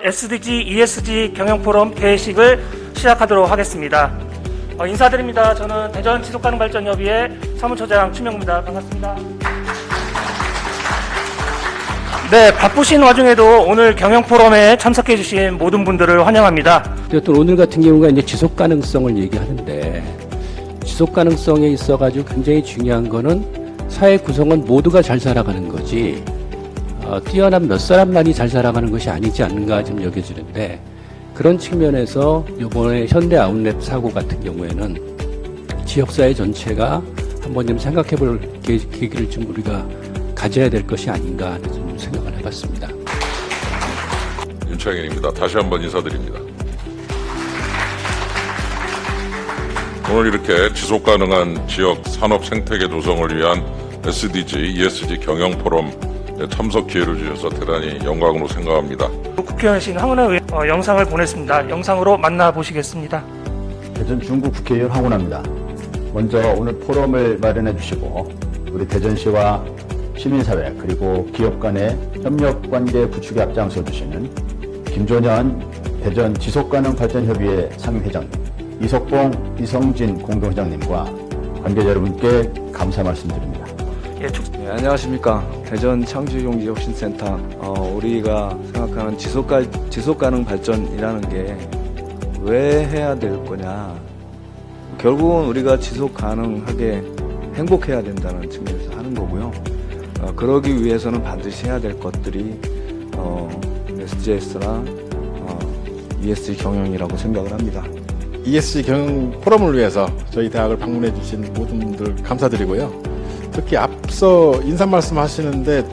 SDG, ESG 경영포럼 개회식을 시작하도록 하겠습니다. 인사드립니다. 저는 대전 지속가능발전협의회 사무처장 추명입니다. 반갑습니다. 네, 바쁘신 와중에도 오늘 경영포럼에 참석해 주신 모든 분들을 환영합니다. 또 오늘 같은 경우가 이제 지속 가능성을 얘기하는데, 지속 가능성에 있어가지고 굉장히 중요한 거는 사회 구성원 모두가 잘 살아가는 거지, 뛰어난 몇 사람만이 잘 살아가는 것이 아니지 않는가 좀 여겨지는데, 그런 측면에서 이번에 현대 아웃렛 사고 같은 경우에는 지역사회 전체가 한번 좀 생각해 볼 계기를 좀 우리가 가져야 될 것이 아닌가 하는 좀 생각을 해봤습니다. 윤창현입니다. 다시 한번 인사드립니다. 오늘 이렇게 지속가능한 지역 산업 생태계 조성을 위한 SDG, ESG 경영포럼 참석 기회를 주셔서 대단히 영광으로 생각합니다. 국회의원이신 황운하 의원 영상을 보냈습니다. 영상으로 만나보시겠습니다. 대전 중구 국회의원 황운하입니다. 먼저 오늘 포럼을 마련해 주시고 우리 대전시와 시민사회 그리고 기업 간의 협력관계 구축에 앞장서 주시는 김종현 대전 지속가능발전협의회 상임회장님, 이석봉, 이성진 공동회장님과 관계자 여러분께 감사 말씀드립니다. 네, 안녕하십니까. 대전 창조용지혁신센터. 우리가 생각하는 지속가능 발전이라는 게 왜 해야 될 거냐. 결국은 우리가 지속가능하게 행복해야 된다는 측면에서 하는 거고요. 그러기 위해서는 반드시 해야 될 것들이 SGS나 ESG 경영이라고 생각을 합니다. ESG 경영 포럼을 위해서 저희 대학을 방문해 주신 모든 분들 감사드리고요. 특히 앞서 인사 말씀하시는데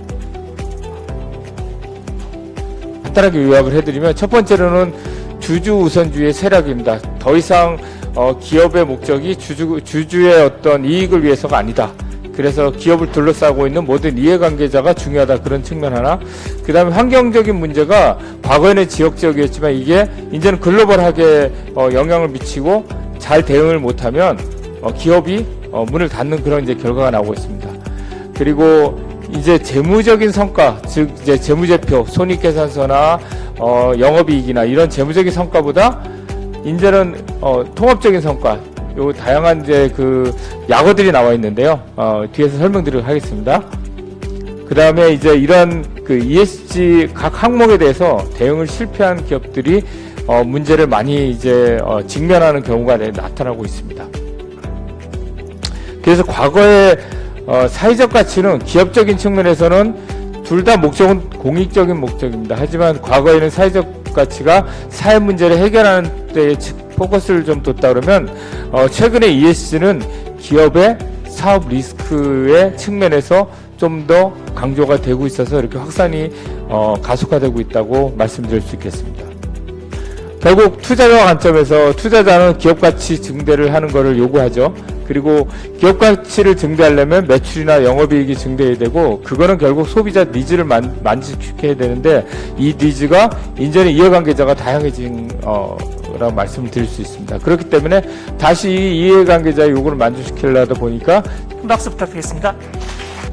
간단하게 요약을 해드리면, 첫 번째로는 주주 우선주의 세력입니다. 더 이상 기업의 목적이 주주의 어떤 이익을 위해서가 아니다. 그래서 기업을 둘러싸고 있는 모든 이해관계자가 중요하다, 그런 측면 하나. 그 다음에 환경적인 문제가 과거에는 지역적이었지만 이게 이제는 글로벌하게 영향을 미치고 잘 대응을 못하면 기업이 문을 닫는 그런 이제 결과가 나오고 있습니다. 그리고 이제 재무적인 성과, 즉 이제 재무제표, 손익계산서나 영업이익이나 이런 재무적인 성과보다 이제는 통합적인 성과, 요 다양한 이제 그 약어들이 나와 있는데요. 뒤에서 설명드리도록 하겠습니다. 그 다음에 이제 이런 그 ESG 각 항목에 대해서 대응을 실패한 기업들이 문제를 많이 이제 직면하는 경우가 나타나고 있습니다. 그래서 과거의 사회적 가치는 기업적인 측면에서는 둘 다 목적은 공익적인 목적입니다. 하지만 과거에는 사회적 가치가 사회 문제를 해결하는 데에 포커스를 좀 뒀다 그러면 최근에 ESG는 기업의 사업 리스크의 측면에서 좀 더 강조가 되고 있어서 이렇게 확산이 가속화되고 있다고 말씀드릴 수 있겠습니다. 결국 투자자 관점에서 투자자는 기업 가치 증대를 하는 것을 요구하죠. 그리고 기업 가치를 증대하려면 매출이나 영업이익이 증대해야 되고, 그거는 결국 소비자 니즈를 만족시켜야 되는데, 이 니즈가 이제는 이해관계자가 다양해진 라고 말씀을 드릴 수 있습니다. 그렇기 때문에 다시 이 이해관계자의 요구를 만족시키려다 보니까. 큰 박수 부탁드리겠습니다.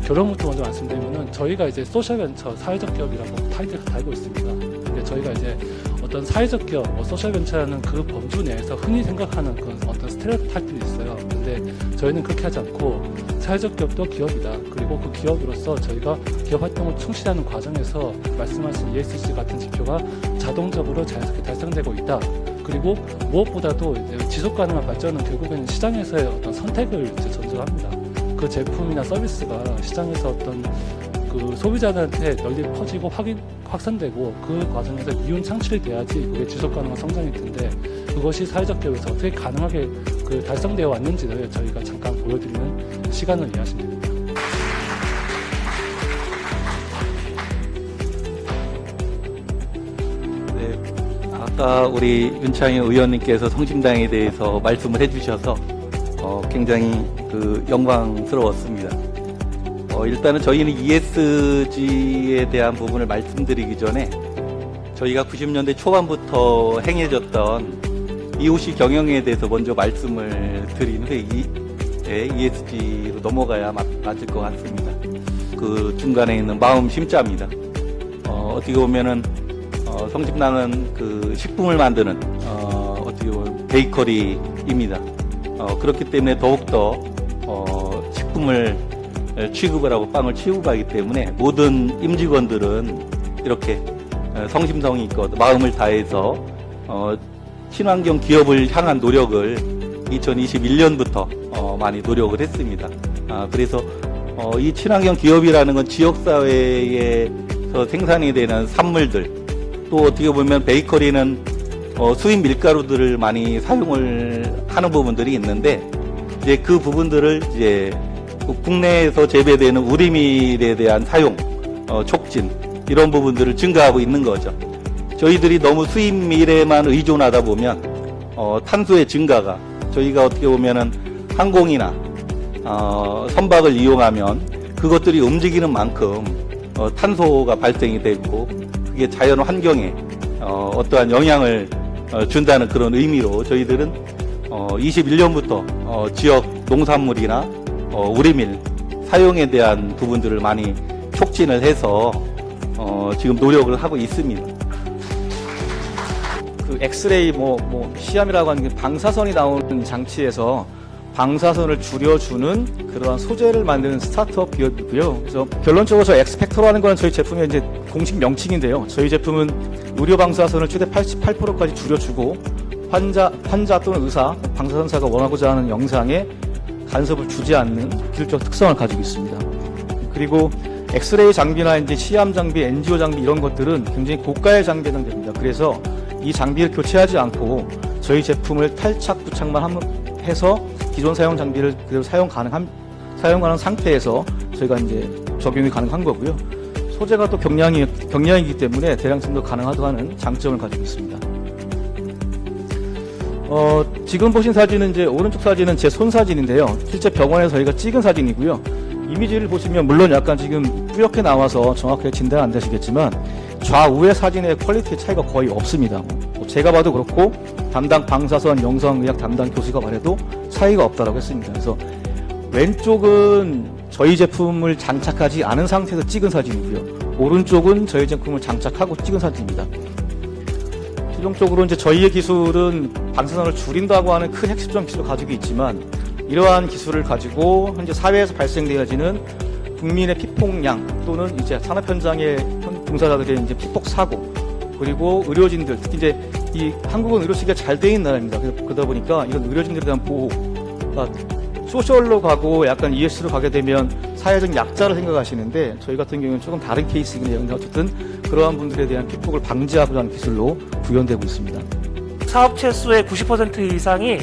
결론부터 먼저 말씀드리면은, 저희가 이제 소셜벤처 사회적 기업이라고 타이틀을 달고 있습니다. 근데 저희가 이제 어떤 사회적 기업, 소셜벤처라는 그 범주 내에서 흔히 생각하는 그런 어떤 스테레오타입들이 있어요. 근데 저희는 그렇게 하지 않고, 사회적 기업도 기업이다. 그리고 그 기업으로서 저희가 기업 활동을 충실하는 과정에서 말씀하신 ESG 같은 지표가 자동적으로 자연스럽게 달성되고 있다. 그리고 무엇보다도 이제 지속 가능한 발전은 결국에는 시장에서의 어떤 선택을 이제 전제합니다. 그 제품이나 서비스가 시장에서 어떤 그 소비자들한테 널리 퍼지고 확산되고, 그 과정에서 이윤 창출이 돼야지 그게 지속 가능한 성장일 텐데, 그것이 사회적 기업에서 어떻게 가능하게 그 달성되어 왔는지를 저희가 잠깐 보여드리는 시간을 이해하시면 됩니다. 네, 아까 우리 윤창현 의원님께서 성심당에 대해서 말씀을 해주셔서 굉장히 영광스러웠습니다. 일단은 저희는 ESG에 대한 부분을 말씀드리기 전에, 저희가 90년대 초반부터 행해졌던 EOC 경영에 대해서 먼저 말씀을 드린 후에 ESG로 넘어가야 맞을 것 같습니다. 그 중간에 있는 마음 심자입니다. 어떻게 보면은 성심당은 그 식품을 만드는 어떻게 보면 베이커리입니다. 그렇기 때문에 더욱더 식품을 취급을 하고 빵을 취급하기 때문에 모든 임직원들은 이렇게 성심성이 있고 마음을 다해서 친환경 기업을 향한 노력을 2021년부터 많이 노력을 했습니다. 그래서 이 친환경 기업이라는 건 지역사회에서 생산이 되는 산물들, 또 어떻게 보면 베이커리는 수입 밀가루들을 많이 사용을 하는 부분들이 있는데, 이제 그 부분들을 이제 국내에서 재배되는 우리밀에 대한 사용, 촉진, 이런 부분들을 증가하고 있는 거죠. 저희들이 너무 수입밀에만 의존하다 보면 탄소의 증가가, 저희가 어떻게 보면은 항공이나 선박을 이용하면 그것들이 움직이는 만큼 탄소가 발생이 되고 그게 자연 환경에 어떠한 영향을 준다는 그런 의미로 저희들은 21년부터 지역 농산물이나 우리밀 사용에 대한 부분들을 많이 촉진을 해서 지금 노력을 하고 있습니다. 그 엑스레이 시암이라고 하는 게 방사선이 나오는 장치에서 방사선을 줄여주는 그러한 소재를 만드는 스타트업 기업이고요. 그래서 결론적으로 저 엑스팩터라는 건 저희 제품의 이제 공식 명칭인데요. 저희 제품은 의료 방사선을 최대 88%까지 줄여주고 환자 또는 의사, 방사선사가 원하고자 하는 영상에 간섭을 주지 않는 기술적 특성을 가지고 있습니다. 그리고 엑스레이 장비나 이제 시암 장비, 엔지오 장비 이런 것들은 굉장히 고가의 장비가 됩니다. 그래서 이 장비를 교체하지 않고 저희 제품을 탈착, 부착만 해서 기존 사용 장비를 그대로 사용 가능한 상태에서 저희가 이제 적용이 가능한 거고요. 소재가 또 경량이기 때문에 대량성도 가능하다고 하는 장점을 가지고 있습니다. 지금 보신 사진은 이제 오른쪽 사진은 제 손 사진인데요. 실제 병원에서 저희가 찍은 사진이고요. 이미지를 보시면 물론 약간 지금 뿌옇게 나와서 정확하게 진단 안 되시겠지만 좌우의 사진의 퀄리티 차이가 거의 없습니다. 제가 봐도 그렇고 담당 방사선 영상의학 담당 교수가 말해도 차이가 없다라고 했습니다. 그래서 왼쪽은 저희 제품을 장착하지 않은 상태에서 찍은 사진이고요. 오른쪽은 저희 제품을 장착하고 찍은 사진입니다. 최종적으로 이제 저희의 기술은 방사선을 줄인다고 하는 큰 핵심적 기술을 가지고 있지만 이러한 기술을 가지고 현재 사회에서 발생되어지는 국민의 피폭량 또는 이제 산업 현장의 종사자들의 이제 피폭 사고 그리고 의료진들 특히 이제 이 한국은 의료 체계가 잘 돼 있는 나라입니다. 그러다 보니까 이런 의료진들에 대한 보호, 그러니까 소셜로 가고 약간 ES로 가게 되면 사회적 약자를 생각하시는데 저희 같은 경우는 조금 다른 케이스이긴 한데 어쨌든 그러한 분들에 대한 피폭을 방지하고자 하는 기술로 구현되고 있습니다. 사업체 수의 90% 이상이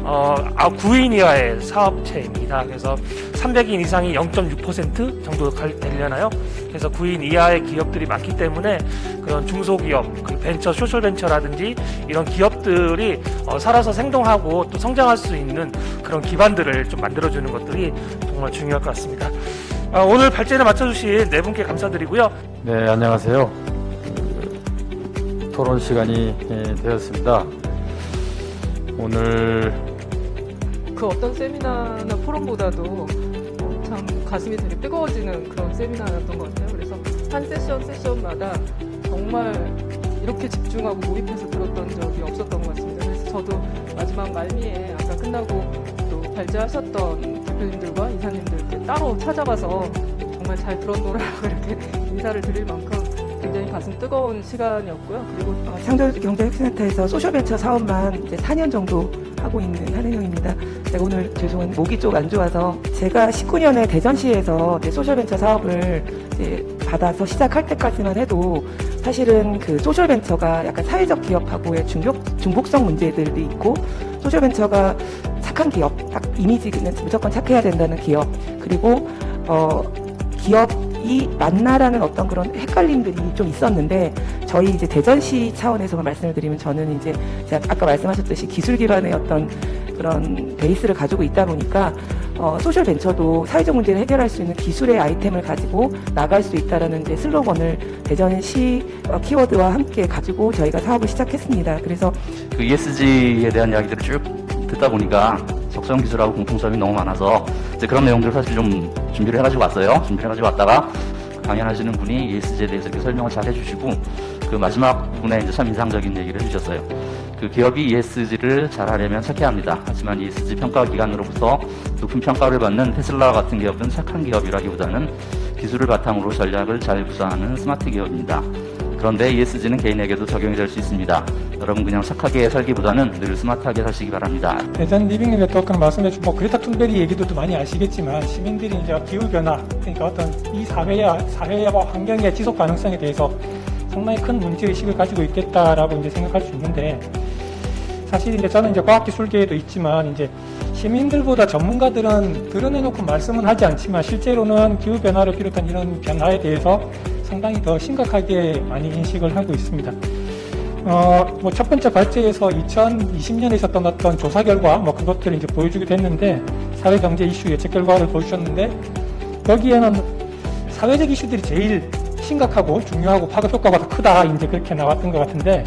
9인 이하의 사업체입니다. 그래서 300인 이상이 0.6% 정도 되려나요? 그래서 9인 이하의 기업들이 많기 때문에 그런 중소기업, 그 벤처, 소셜벤처라든지 이런 기업들이 살아서 생동하고 또 성장할 수 있는 그런 기반들을 좀 만들어주는 것들이 정말 중요할 것 같습니다. 오늘 발제를 맡아주신 네 분께 감사드리고요. 네, 안녕하세요. 토론 시간이 되었습니다. 오늘 그 어떤 세미나나 포럼보다도 참 가슴이 되게 뜨거워지는 그런 세미나였던 것 같아요. 그래서 한 세션마다 정말 이렇게 집중하고 몰입해서 들었던 적이 없었던 것 같습니다. 그래서 저도 마지막 말미에 아까 끝나고 또 발제하셨던 대표님들과 이사님들께 따로 찾아가서 정말 잘 들었노라고 이렇게 인사를 드릴 만큼 굉장히 가슴 뜨거운 시간이었고요. 그리고 창조경제혁신센터에서 소셜벤처 사업만 이제 4년 정도 하고 있는 한은영입니다. 제가 오늘 죄송한 목이 좀 안 좋아서 제가 19년에 대전시에서 소셜벤처 사업을 이제 받아서 시작할 때까지만 해도 사실은 그 소셜벤처가 약간 사회적 기업하고의 중복성 문제들도 있고 소셜벤처가 착한 기업, 딱 이미지는 무조건 착해야 된다는 기업 그리고 기업이 맞나라는 어떤 그런 헷갈림들이 좀 있었는데 저희 이제 대전시 차원에서 말씀을 드리면 저는 이제 제가 아까 말씀하셨듯이 기술 기반의 어떤 그런 베이스를 가지고 있다 보니까 소셜 벤처도 사회적 문제를 해결할 수 있는 기술의 아이템을 가지고 나갈 수 있다라는 이제 슬로건을 대전시 키워드와 함께 가지고 저희가 사업을 시작했습니다. 그래서 그 ESG에 대한 이야기들을 쭉 듣다 보니까 적성 기술하고 공통점이 너무 많아서 이제 그런 내용들을 사실 좀 준비를 해가지고 왔어요. 준비를 해가지고 왔다가 강연하시는 분이 ESG에 대해서 이렇게 설명을 잘 해주시고 그 마지막 부분에 이제 참 인상적인 얘기를 해주셨어요. 그 기업이 ESG를 잘하려면 착해야 합니다. 하지만 ESG 평가 기관으로부터 높은 평가를 받는 테슬라 같은 기업은 착한 기업이라기보다는 기술을 바탕으로 전략을 잘 구사하는 스마트 기업입니다. 그런데 ESG는 개인에게도 적용이 될 수 있습니다. 여러분 그냥 착하게 살기보다는 늘 스마트하게 사시기 바랍니다. 대전 리빙 네트워크는 말씀해주신 그레타 툰베리 얘기도 많이 아시겠지만 시민들이 이제 기후 변화 그러니까 어떤 이 사회와 환경의 지속 가능성에 대해서 상당히 큰 문제 의식을 가지고 있겠다라고 이제 생각할 수 있는데 사실 이제 저는 이제 과학기술계에도 있지만 이제 시민들보다 전문가들은 드러내놓고 말씀은 하지 않지만 실제로는 기후 변화를 비롯한 이런 변화에 대해서 상당히 더 심각하게 많이 인식을 하고 있습니다. 첫 번째 발제에서 2020년에 있었던 어떤 조사 결과 그것들을 이제 보여주기도 했는데 사회 경제 이슈 예측 결과를 보여주셨는데 거기에는 사회적 이슈들이 제일 심각하고 중요하고 파급 효과가 더 크다 이제 그렇게 나왔던 것 같은데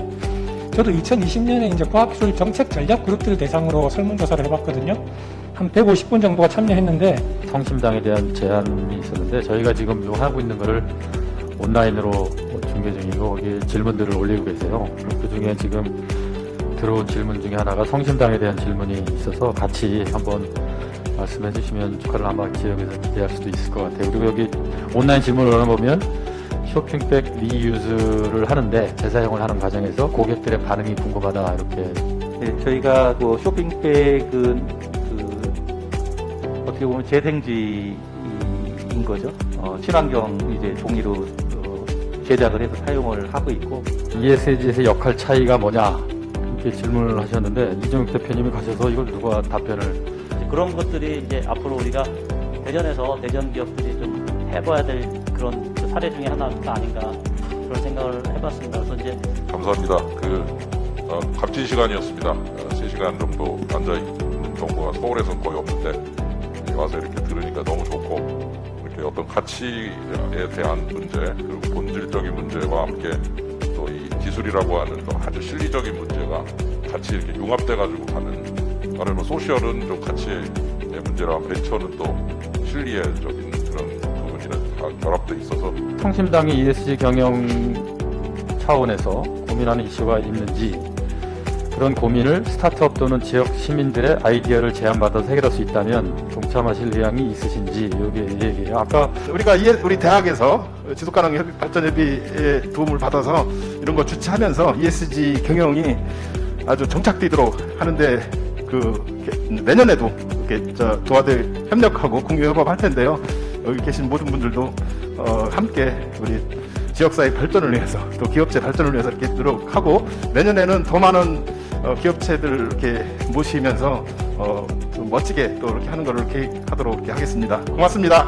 저도 2020년에 이제 과학기술 정책 전략 그룹들을 대상으로 설문조사를 해봤거든요. 한 150분 정도가 참여했는데 성심당에 대한 제안이 있었는데 저희가 지금 하고 있는 거를 온라인으로 중계 중이고 거기에 질문들을 올리고 계세요. 그 중에 지금 들어온 질문 중에 하나가 성심당에 대한 질문이 있어서 같이 한번 말씀해 주시면 조카를 아마 지역에서 기대할 수도 있을 것 같아요. 그리고 여기 온라인 질문을 올려보면 쇼핑백 리유즈를 하는데 재사용을 하는 과정에서 고객들의 반응이 궁금하다 이렇게. 네, 저희가 그 쇼핑백은 어떻게 보면 재생지인 거죠. 친환경 이제 종이로 제작을 해서 사용을 하고 있고. ESG에서의 역할 차이가 뭐냐 이렇게 질문을 하셨는데 이정욱 대표님이 가셔서 이걸 누가 답변을. 그런 것들이 이제 앞으로 우리가 대전에서 대전 기업들이 좀 해봐야 될 그런 사례 중에 하나가 아닌가 그런 생각을 해봤습니다. 그래서 이제 감사합니다. 값진 시간이었습니다. 3시간 정도 앉아있는 경우가 서울에서는 거의 없는데 와서 이렇게 들으니까 너무 좋고 이렇게 어떤 가치에 대한 문제 그리고 본질적인 문제와 함께 또 이 기술이라고 하는 또 아주 실리적인 문제가 같이 이렇게 융합돼가지고 가는 말하면 소셜은 좀 가치의 문제랑 벤처는 또 실리적인 그런 부분이 다 결합돼 있어서 성심당이 ESG 경영 차원에서 고민하는 이슈가 있는지 그런 고민을 스타트업 또는 지역 시민들의 아이디어를 제안받아서 해결할 수 있다면 동참하실 의향이 있으신지 여기 얘기해요. 아까 우리가 우리 대학에서 지속가능 발전협의의 도움을 받아서 이런 거 주최하면서 ESG 경영이 아주 정착되도록 하는데 내년에도 이렇게 도와드 협력하고 공유 협업할 텐데요. 여기 계신 모든 분들도 함께 우리 지역사회 발전을 위해서 또 기업체 발전을 위해서 이렇게 노력하고 내년에는 더 많은 기업체들을 이렇게 모시면서 좀 멋지게 또 이렇게 하는 거를 계획하도록 이렇게 하겠습니다. 고맙습니다.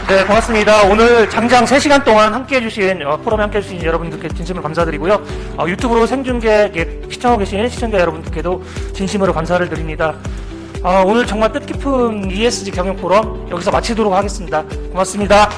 네, 고맙습니다. 오늘 장장 3시간 동안 함께 해주신, 프로그램에 함께 해주신 여러분들께 진심으로 감사드리고요. 유튜브로 생중계 시청하고 계신 시청자 여러분들께도 진심으로 감사를 드립니다. 오늘 정말 뜻깊은 ESG 경영 포럼 여기서 마치도록 하겠습니다. 고맙습니다.